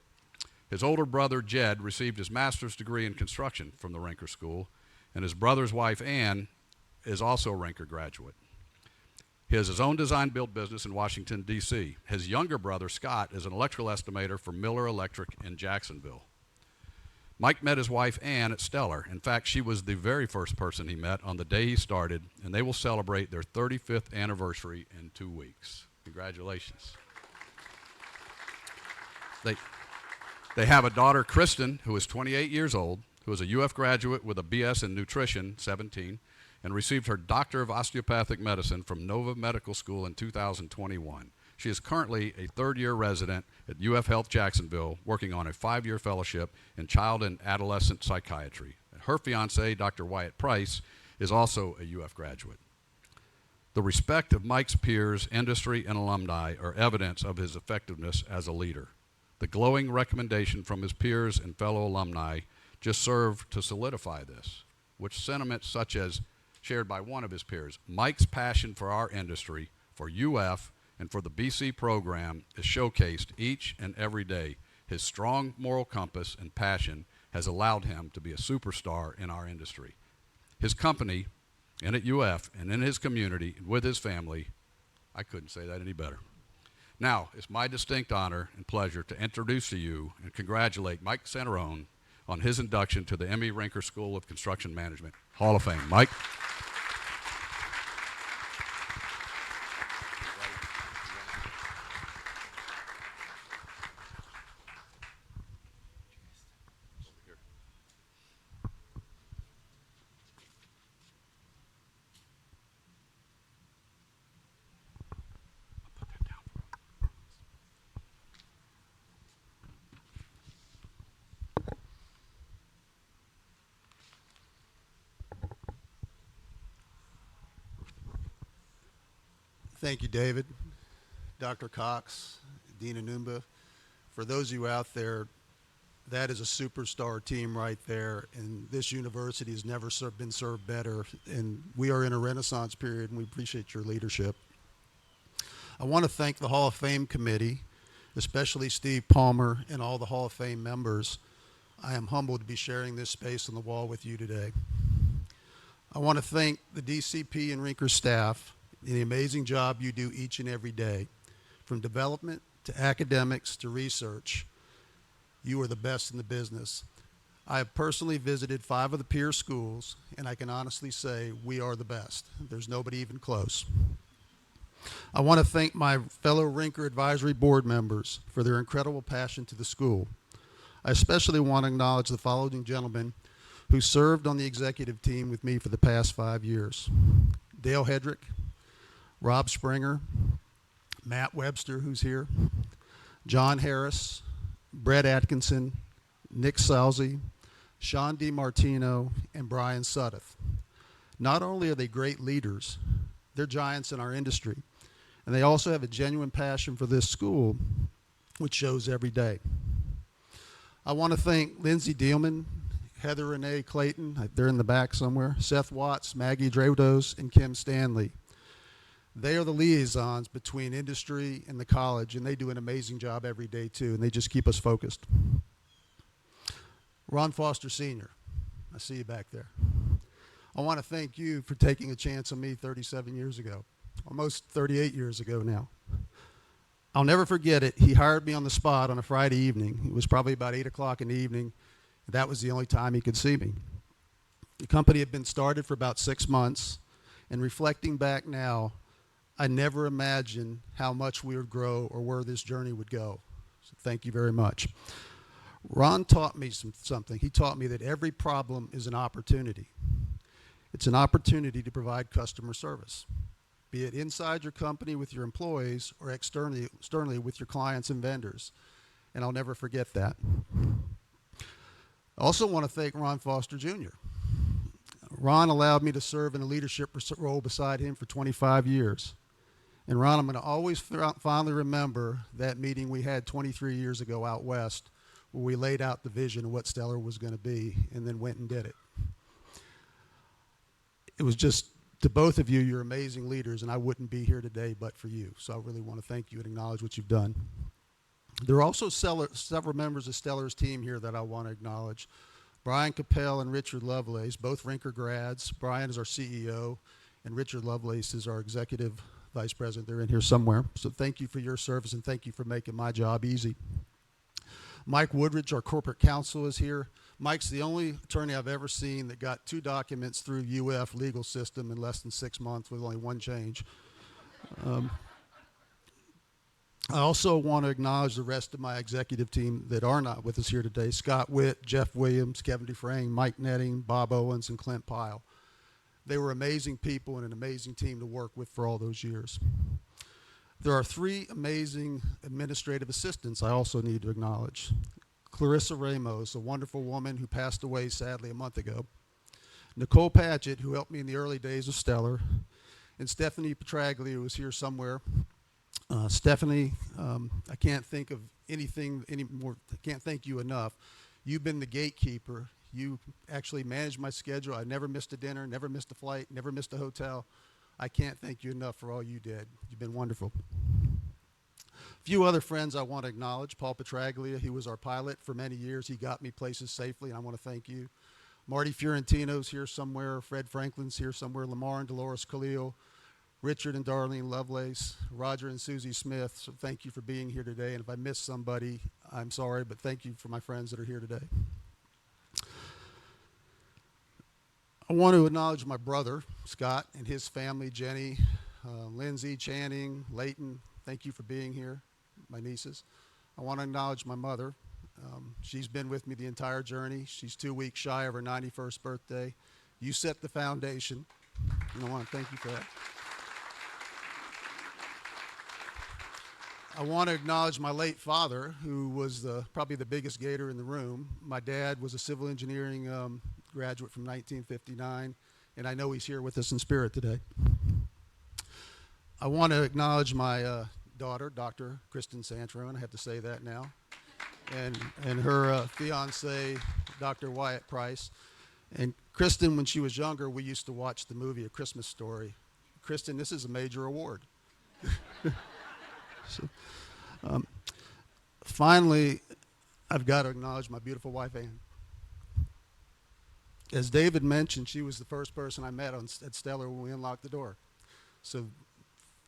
His older brother, Jed, received his master's degree in construction from the Rinker School, and his brother's wife, Ann, is also a Rinker graduate. He has his own design-build business in Washington, D.C. His younger brother, Scott, is an electrical estimator for Miller Electric in Jacksonville. Mike met his wife, Ann, at Stellar. In fact, she was the very first person he met on the day he started, and they will celebrate their 35th anniversary in 2 weeks. Congratulations. They have a daughter, Kristen, who is 28 years old, who is a UF graduate with a BS in nutrition, 17, and received her Doctor of Osteopathic Medicine from Nova Medical School in 2021. She is currently a third-year resident at UF Health Jacksonville, working on a 5-year fellowship in child and adolescent psychiatry. Her fiance, Dr. Wyatt Price, is also a UF graduate. The respect of Mike's peers, industry, and alumni are evidence of his effectiveness as a leader. The glowing recommendation from his peers and fellow alumni just served to solidify this, which sentiments such as shared by one of his peers, Mike's passion for our industry, for UF, and for the BC program is showcased each and every day. His strong moral compass and passion has allowed him to be a superstar in our industry. His company, and at UF, and in his community, and with his family, I couldn't say that any better. Now, it's my distinct honor and pleasure to introduce to you and congratulate Mike Santarone on his induction to the M.E. Rinker School of Construction Management Hall of Fame. Mike. Thank you, David, Dr. Cox, Dean Anumba. For those of you out there, that is a superstar team right there, and this university has never been served better, and we are in a renaissance period, and we appreciate your leadership. I want to thank the Hall of Fame committee, especially Steve Palmer and all the Hall of Fame members. I am humbled to be sharing this space on the wall with you today. I want to thank the DCP and Rinker staff and the amazing job you do each and every day. From development to academics to research, you are the best in the business. I have personally visited 5 of the peer schools, and I can honestly say we are the best. There's nobody even close. I want to thank my fellow Rinker Advisory Board members for their incredible passion to the school. I especially want to acknowledge the following gentlemen who served on the executive team with me for the past 5 years. Dale Hedrick, Rob Springer, Matt Webster, who's here, John Harris, Brett Atkinson, Nick Salzi, Sean DiMartino, and Brian Suddeth. Not only are they great leaders, they're giants in our industry, and they also have a genuine passion for this school, which shows every day. I want to thank Lindsay Dielman, Heather Renee Clayton, they're in the back somewhere, Seth Watts, Maggie Drados, and Kim Stanley. They are the liaisons between industry and the college, and they do an amazing job every day too, and they just keep us focused. Ron Foster Sr., I see you back there. I want to thank you for taking a chance on me 37 years ago, almost 38 years ago now. I'll never forget it. He hired me on the spot on a Friday evening. It was probably about 8 o'clock in the evening. That was the only time he could see me. The company had been started for about 6 months, and reflecting back now, I never imagined how much we would grow or where this journey would go. So thank you very much. Ron taught me something. He taught me that every problem is an opportunity. It's an opportunity to provide customer service, be it inside your company with your employees or externally with your clients and vendors. And I'll never forget that. I also want to thank Ron Foster Jr. Ron allowed me to serve in a leadership role beside him for 25 years. And Ron, I'm going to always fondly remember that meeting we had 23 years ago out west where we laid out the vision of what Stellar was going to be and then went and did it. it was just, to both of you, you're amazing leaders, and I wouldn't be here today but for you. So I really want to thank you and acknowledge what you've done. There are also several members of Stellar's team here that I want to acknowledge. Brian Capel and Richard Lovelace, both Rinker grads. Brian is our CEO, and Richard Lovelace is our executive vice president. They're in here somewhere. So thank you for your service, and thank you for making my job easy. Mike Woodridge, our corporate counsel, is here. Mike's the only attorney I've ever seen that got 2 documents through UF legal system in less than 6 months with only 1 change. I also want to acknowledge the rest of my executive team that are not with us here today: Scott Witt, Jeff Williams, Kevin Dufresne, Mike Netting, Bob Owens, and Clint Pyle. They were amazing people and an amazing team to work with for all those years. There are 3 amazing administrative assistants I also need to acknowledge. Clarissa Ramos, a wonderful woman who passed away sadly a month ago. Nicole Patchett, who helped me in the early days of Stellar. And Stephanie Petraglia, who was here somewhere. Stephanie, I can't think of anything anymore. I can't thank you enough. You've been the gatekeeper. You actually managed my schedule. I never missed a dinner, never missed a flight, never missed a hotel. I can't thank you enough for all you did. You've been wonderful. A few other friends I want to acknowledge. Paul Petraglia, he was our pilot for many years. He got me places safely, and I want to thank you. Marty Fiorentino's here somewhere. Fred Franklin's here somewhere. Lamar and Dolores Khalil. Richard and Darlene Lovelace, Roger and Susie Smith. So thank you for being here today. And if I missed somebody, I'm sorry, but thank you for my friends that are here today. I want to acknowledge my brother, Scott, and his family, Jenny, Lindsay, Channing, Leighton. Thank you for being here, my nieces. I want to acknowledge my mother. She's been with me the entire journey. She's 2 weeks shy of her 91st birthday. You set the foundation, and I want to thank you for that. I want to acknowledge my late father, who was probably the biggest gator in the room. My dad was a civil engineering graduate from 1959, and I know he's here with us in spirit today. I want to acknowledge my daughter, Dr. Kristen Santrone. I have to say that now. And her fiance, Dr. Wyatt Price. And Kristen, when she was younger, we used to watch the movie A Christmas Story. Kristen, this is a major award. So, finally, I've got to acknowledge my beautiful wife, Ann. As David mentioned, she was the first person I met at Stellar when we unlocked the door. So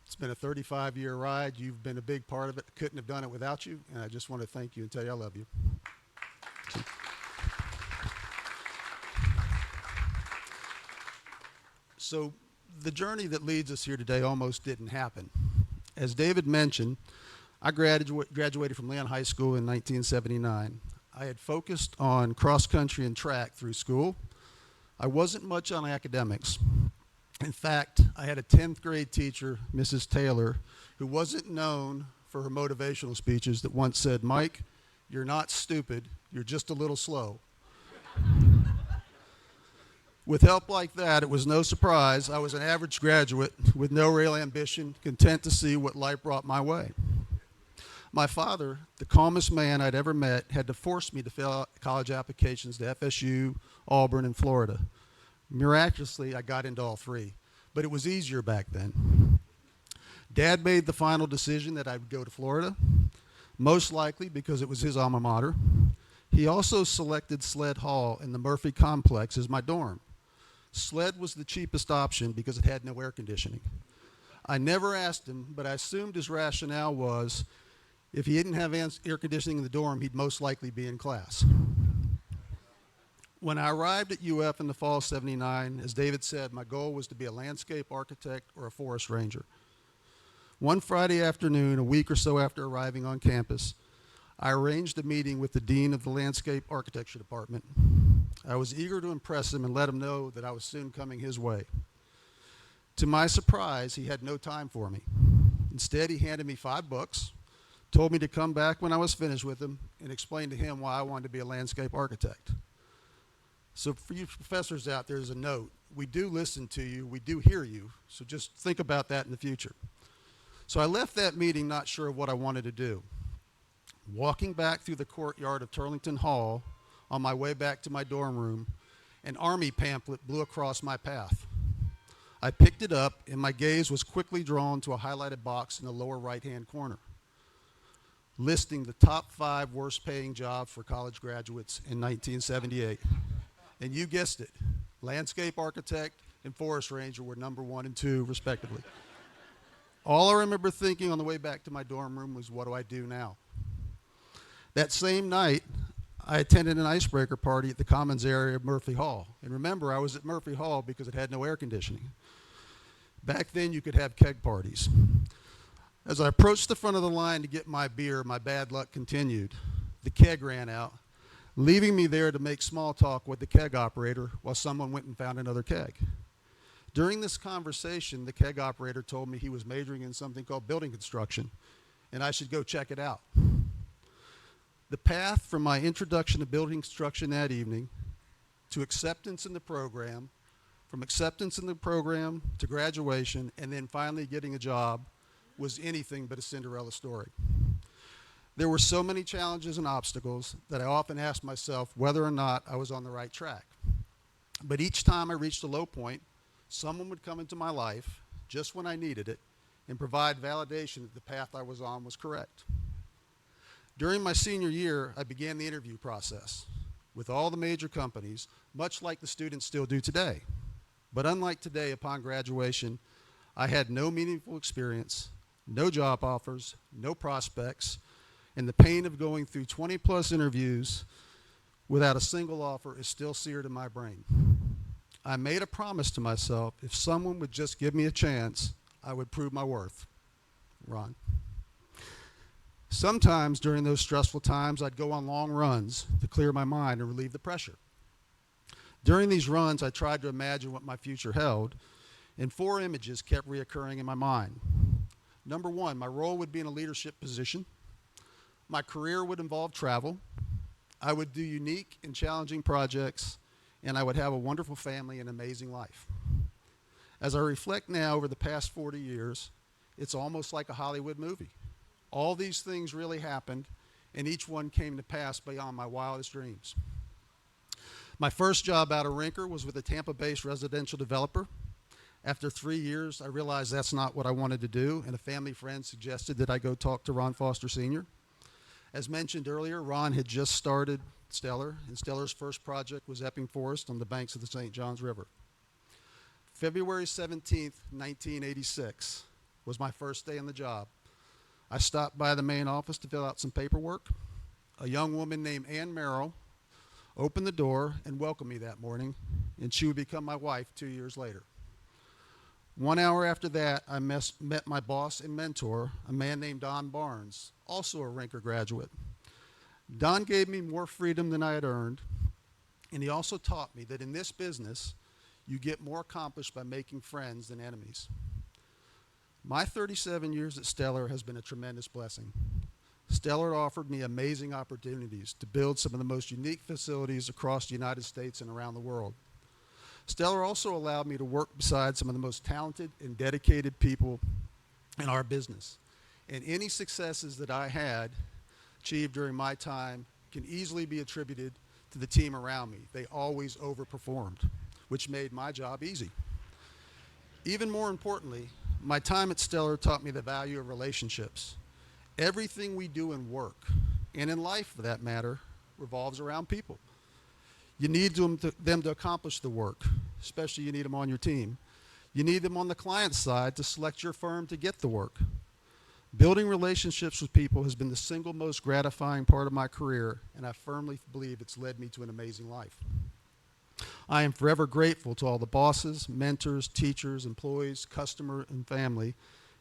it's been a 35-year ride. You've been a big part of it. Couldn't have done it without you, and I just want to thank you and tell you I love you. So the journey that leads us here today almost didn't happen. As David mentioned, I graduated from Leon High School in 1979. I had focused on cross-country and track through school. I wasn't much on academics. In fact, I had a 10th grade teacher, Mrs. Taylor, who wasn't known for her motivational speeches, that once said, "Mike, you're not stupid, you're just a little slow." With help like that, it was no surprise I was an average graduate with no real ambition, content to see what life brought my way. My father, the calmest man I'd ever met, had to force me to fill out college applications to FSU, Auburn, and Florida. Miraculously, I got into all 3, but it was easier back then. Dad made the final decision that I would go to Florida, most likely because it was his alma mater. He also selected Sled Hall in the Murphy Complex as my dorm. Sled was the cheapest option because it had no air conditioning. I never asked him, but I assumed his rationale was if he didn't have air conditioning in the dorm, he'd most likely be in class. When I arrived at UF in the fall of '79, as David said, my goal was to be a landscape architect or a forest ranger. One Friday afternoon, a week or so after arriving on campus, I arranged a meeting with the dean of the landscape architecture department. I was eager to impress him and let him know that I was soon coming his way. To my surprise, he had no time for me. Instead, he handed me 5 books, told me to come back when I was finished with them, and explained to him why I wanted to be a landscape architect. So for you professors out there, there's a note. We do listen to you, we do hear you, so just think about that in the future. So I left that meeting not sure of what I wanted to do. Walking back through the courtyard of Turlington Hall on my way back to my dorm room, an Army pamphlet blew across my path. I picked it up, and my gaze was quickly drawn to a highlighted box in the lower right-hand corner, listing the top 5 worst-paying jobs for college graduates in 1978. And you guessed it, landscape architect and forest ranger were number 1 and 2, respectively. All I remember thinking on the way back to my dorm room was, what do I do now? That same night, I attended an icebreaker party at the Commons area of Murphy Hall. And remember, I was at Murphy Hall because it had no air conditioning. Back then, you could have keg parties. As I approached the front of the line to get my beer, my bad luck continued. The keg ran out, leaving me there to make small talk with the keg operator while someone went and found another keg. During this conversation, the keg operator told me he was majoring in something called building construction, and I should go check it out. The path from my introduction to building construction that evening to acceptance in the program, from acceptance in the program to graduation, and then finally getting a job was anything but a Cinderella story. There were so many challenges and obstacles that I often asked myself whether or not I was on the right track. But each time I reached a low point, someone would come into my life just when I needed it and provide validation that the path I was on was correct. During my senior year, I began the interview process with all the major companies, much like the students still do today. But unlike today, upon graduation, I had no meaningful experience, no job offers, no prospects, and the pain of going through 20-plus interviews without a single offer is still seared in my brain. I made a promise to myself, if someone would just give me a chance, I would prove my worth. Ron. Sometimes during those stressful times, I'd go on long runs to clear my mind and relieve the pressure. During these runs, I tried to imagine what my future held, and 4 images kept reoccurring in my mind. Number 1, my role would be in a leadership position. My career would involve travel. I would do unique and challenging projects, and I would have a wonderful family and amazing life. As I reflect now over the past 40 years, it's almost like a Hollywood movie. All these things really happened, and each one came to pass beyond my wildest dreams. My first job out of Rinker was with a Tampa-based residential developer. After 3 years, I realized that's not what I wanted to do, and a family friend suggested that I go talk to Ron Foster Sr. As mentioned earlier, Ron had just started Stellar, and Stellar's first project was Epping Forest on the banks of the St. Johns River. February 17th, 1986 was my first day on the job. I stopped by the main office to fill out some paperwork. A young woman named Ann Merrill opened the door and welcomed me that morning, and she would become my wife 2 years later. 1 hour after that, I met my boss and mentor, a man named Don Barnes, also a Rinker graduate. Don gave me more freedom than I had earned, and he also taught me that in this business, you get more accomplished by making friends than enemies. My 37 years at Stellar has been a tremendous blessing. Stellar offered me amazing opportunities to build some of the most unique facilities across the United States and around the world. Stellar also allowed me to work beside some of the most talented and dedicated people in our business. And any successes that I had achieved during my time can easily be attributed to the team around me. They always overperformed, which made my job easy. Even more importantly, my time at Stellar taught me the value of relationships. Everything we do in work, and in life for that matter, revolves around people. You need them to accomplish the work, especially you need them on your team. You need them on the client side to select your firm to get the work. Building relationships with people has been the single most gratifying part of my career, and I firmly believe it's led me to an amazing life. I am forever grateful to all the bosses, mentors, teachers, employees, customer, and family,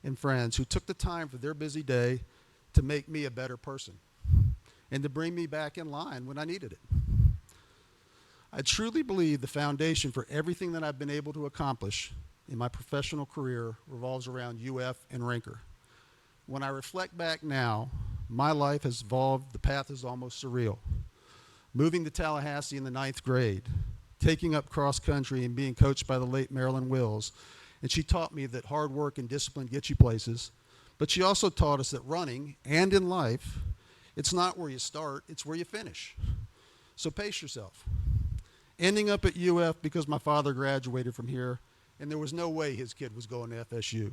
and friends who took the time for their busy day to make me a better person and to bring me back in line when I needed it. I truly believe the foundation for everything that I've been able to accomplish in my professional career revolves around UF and Rinker. When I reflect back now, my life has evolved. The path is almost surreal. Moving to Tallahassee in the 9th grade, taking up cross country and being coached by the late Marilyn Wills. And she taught me that hard work and discipline get you places. But she also taught us that running and in life, it's not where you start, it's where you finish. So pace yourself. Ending up at UF because my father graduated from here and there was no way his kid was going to FSU.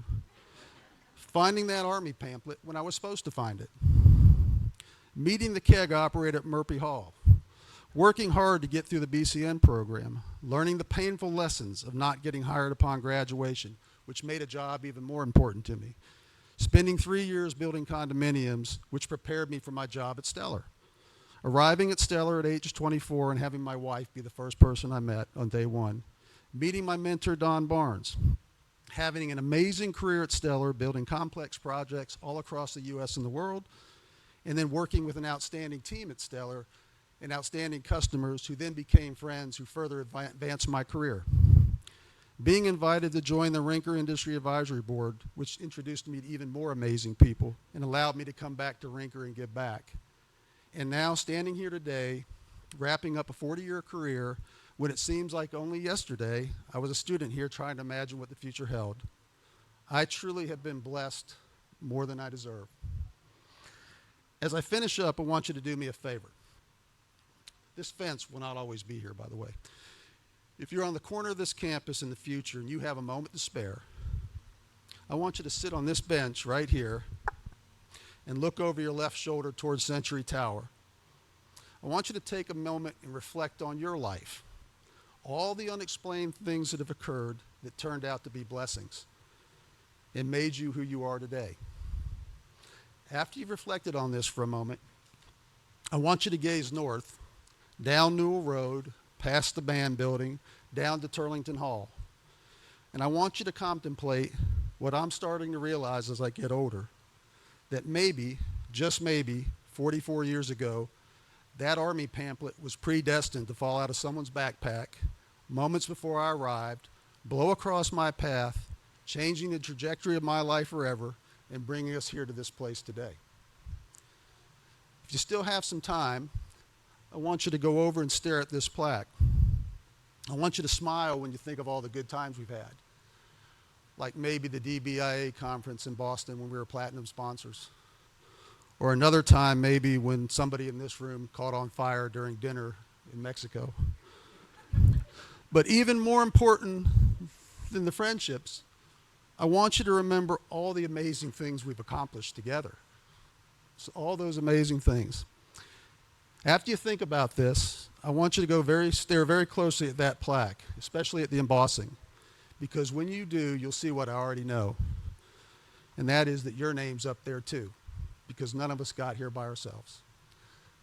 Finding that Army pamphlet when I was supposed to find it. Meeting the keg operator at Murphy Hall. Working hard to get through the BCN program. Learning the painful lessons of not getting hired upon graduation, which made a job even more important to me. Spending 3 years building condominiums, which prepared me for my job at Stellar. Arriving at Stellar at age 24 and having my wife be the first person I met on day one. Meeting my mentor, Don Barnes. Having an amazing career at Stellar, building complex projects all across the U.S. and the world, and then working with an outstanding team at Stellar and outstanding customers who then became friends who further advanced my career. Being invited to join the Rinker Industry Advisory Board, which introduced me to even more amazing people and allowed me to come back to Rinker and give back. And now standing here today, wrapping up a 40-year career, when it seems like only yesterday I was a student here trying to imagine what the future held. I truly have been blessed more than I deserve. As I finish up, I want you to do me a favor. This fence will not always be here, by the way. If you're on the corner of this campus in the future and you have a moment to spare, I want you to sit on this bench right here and look over your left shoulder towards Century Tower. I want you to take a moment and reflect on your life, all the unexplained things that have occurred that turned out to be blessings and made you who you are today. After you've reflected on this for a moment, I want you to gaze north, down Newell Road, past the band building, down to Turlington Hall. And I want you to contemplate what I'm starting to realize as I get older, that maybe, just maybe, 44 years ago, that Army pamphlet was predestined to fall out of someone's backpack moments before I arrived, blow across my path, changing the trajectory of my life forever, and bringing us here to this place today. If you still have some time, I want you to go over and stare at this plaque. I want you to smile when you think of all the good times we've had, like maybe the DBIA conference in Boston when we were platinum sponsors, or another time maybe when somebody in this room caught on fire during dinner in Mexico. But even more important than the friendships, I want you to remember all the amazing things we've accomplished together. So all those amazing things. After you think about this, I want you to stare very closely at that plaque, especially at the embossing, because when you do, you'll see what I already know, and that is that your name's up there too, because none of us got here by ourselves.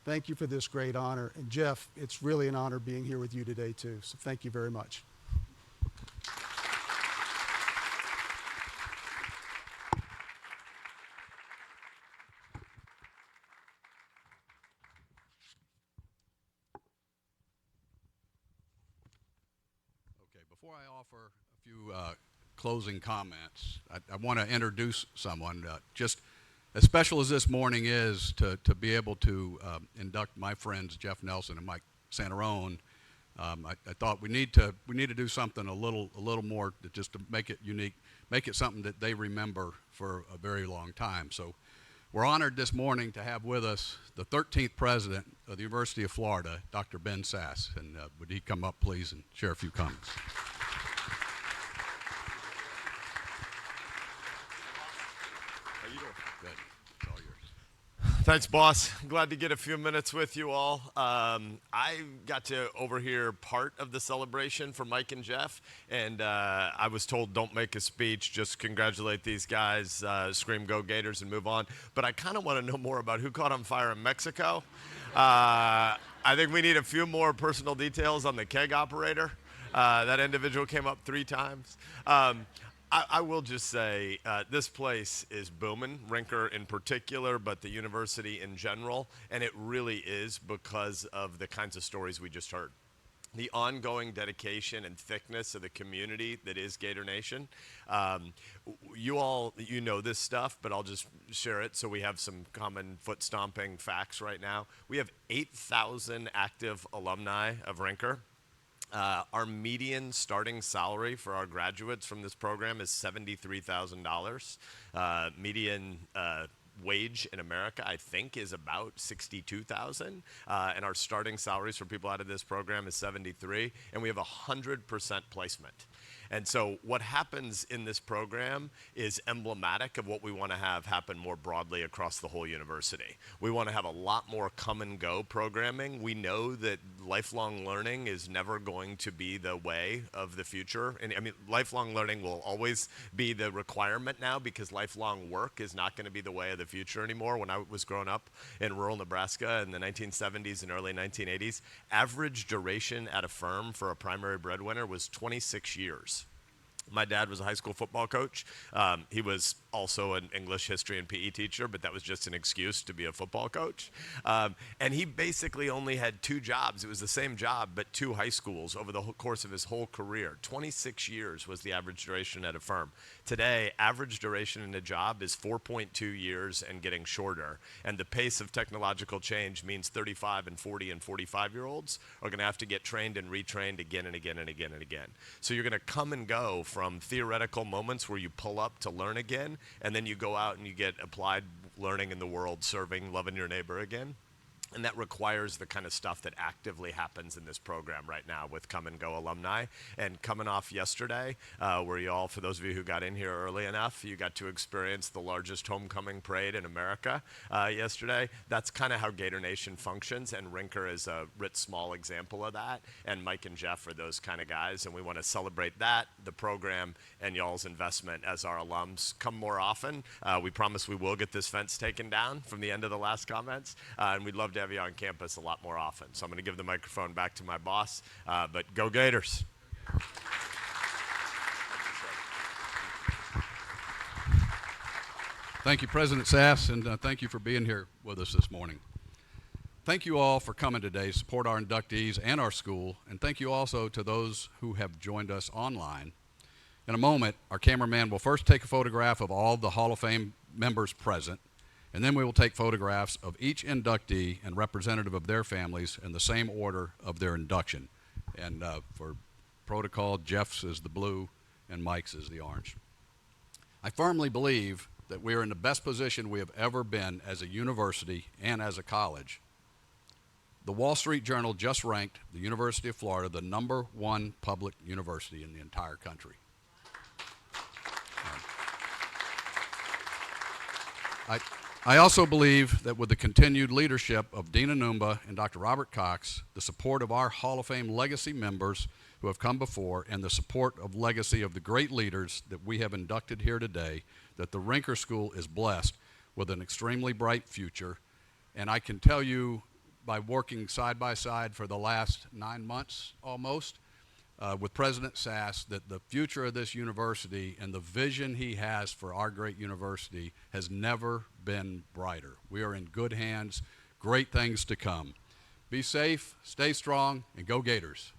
Thank you for this great honor, and Jeff, it's really an honor being here with you today too, so thank you very much. Okay, before I offer a few closing comments, I want to introduce someone. Just as special as this morning is to be able to induct my friends Jeff Nelson and Mike Santarone, I thought we need to do something a little more just to make it unique, make it something that they remember for a very long time. So we're honored this morning to have with us the 13th president of the University of Florida, Dr. Ben Sass. And would he come up, please, and share a few comments? How you doing? Good. It's all yours. Thanks, boss. Glad to get a few minutes with you all. I got to overhear part of the celebration for Mike and Jeff, and I was told don't make a speech, just congratulate these guys, scream go Gators, and move on. But I kind of want to know more about who caught on fire in Mexico. I think we need a few more personal details on the keg operator. That individual came up 3 times. I will just say this place is booming, Rinker in particular, but the university in general, and it really is because of the kinds of stories we just heard. The ongoing dedication and thickness of the community that is Gator Nation. You know this stuff, but I'll just share it so we have some common foot stomping facts right now. We have 8,000 active alumni of Rinker. Our median starting salary for our graduates from this program is $73,000. Median wage in America, I think, is about $62,000, and our starting salaries for people out of this program is $73,000, and we have 100% placement. And so what happens in this program is emblematic of what we want to have happen more broadly across the whole university. We want to have a lot more come and go programming. We know that lifelong learning is never going to be the way of the future. And I mean, lifelong learning will always be the requirement now because lifelong work is not going to be the way of the future anymore. When I was growing up in rural Nebraska in the 1970s and early 1980s, average duration at a firm for a primary breadwinner was 26 years. My dad was a high school football coach. He was also an English, history, and PE teacher, but that was just an excuse to be a football coach. And he basically only had 2 jobs. It was the same job, but 2 high schools over the course of his whole career. 26 years was the average duration at a firm. Today, average duration in a job is 4.2 years and getting shorter. And the pace of technological change means 35 and 40 and 45-year-olds are going to have to get trained and retrained again and again and again and again. So you're going to come and go from theoretical moments where you pull up to learn again, and then you go out and you get applied learning in the world, serving, loving your neighbor again. And that requires the kind of stuff that actively happens in this program right now with Come and Go alumni. And coming off yesterday, where you all, for those of you who got in here early enough, you got to experience the largest homecoming parade in America yesterday. That's kind of how Gator Nation functions, and Rinker is a small example of that. And Mike and Jeff are those kind of guys, and we want to celebrate that, the program, and y'all's investment as our alums. Come more often. We promise we will get this fence taken down from the end of the last comments, and we'd love to have you on campus a lot more often. So I'm going to give the microphone back to my boss, but go Gators. Thank you, President Sass, and thank you for being here with us this morning. Thank you all for coming today to support our inductees and our school, and thank you also to those who have joined us online. In a moment, our cameraman will first take a photograph of all the Hall of Fame members present, and then we will take photographs of each inductee and representative of their families in the same order of their induction. And for protocol, Jeff's is the blue and Mike's is the orange. I firmly believe that we are in the best position we have ever been as a university and as a college. The Wall Street Journal just ranked the University of Florida the #1 public university in the entire country. I also believe that with the continued leadership of Dean Anumba and Dr. Robert Cox, the support of our Hall of Fame legacy members who have come before, and the support of legacy of the great leaders that we have inducted here today, that the Rinker School is blessed with an extremely bright future. And I can tell you, by working side by side for the last 9 months almost, with President Sass, that the future of this university and the vision he has for our great university has never been brighter. We are in good hands, great things to come. Be safe, stay strong, and go Gators.